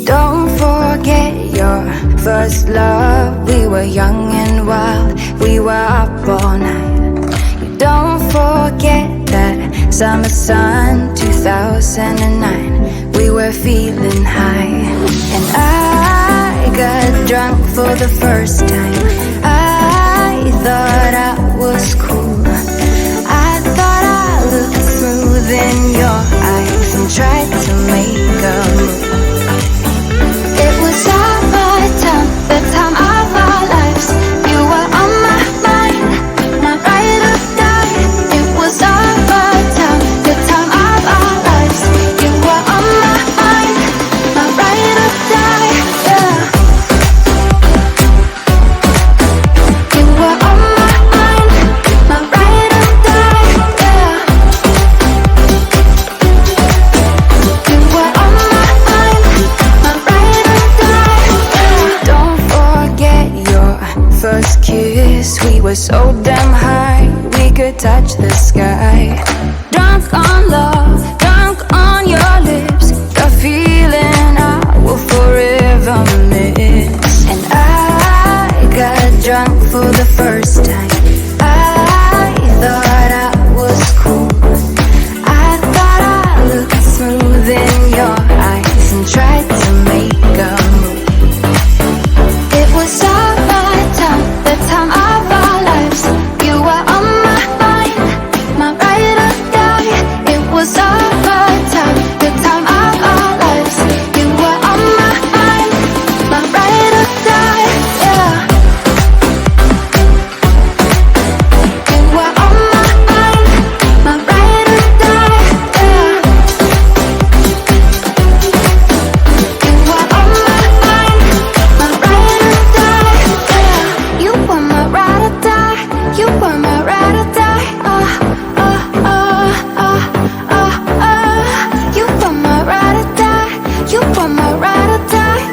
Don't forget your first love. We were young and wild, we were up all night. You don't forget that summer sun 2009. We were feeling high, and I got drunk for the first time. I thought I was cool. I thought I looked smooth in your eyes and tried to make a move. It was our time, the time of our lives. You were on my mind, my ride or die. It was our time, the time of our lives. You were on my mind, my ride or die. Yeah. You were on my mind, my ride or die. Yeah. You were on my mind, my ride or die. Yeah. Don't forget your first kiss. We were so damn high, we could touch the sky. Drunk on love, drunk on your lips, the feeling I will forever miss. And I got drunk for the first time. I thought I was cool. I thought I looked smooth in your eyes and tried to make a move. It was our time, the time of our lives. You were on my mind, my ride or die. It was our time, the time of our lives. You were on my mind, my ride or die. Yeah. You were on my mind, my ride or die. Yeah. You were on my mind, my ride or die. Yeah. You were my ride or die. You were my ride or die. You were my ride or die. You were my ride or die.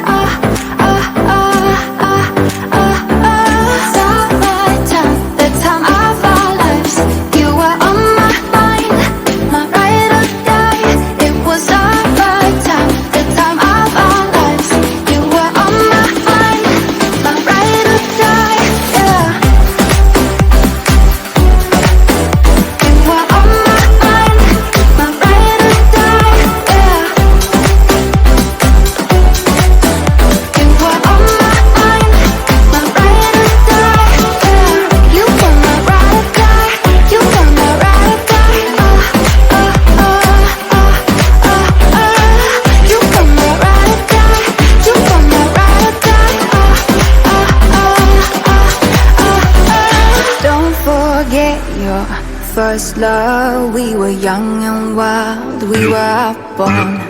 Time, the time of our lives. You were on my mind, my ride or die. It was our time, the time of our lives. You were on my mind, my ride or die. Yeah. You were on my mind, my ride or die. Yeah. You were on my mind, my ride or die. Yeah. You were my ride or die. You were my ride or die. You were my ride or die. You were my ride or die. Don't forget your first love. We were young and wild, we were up on.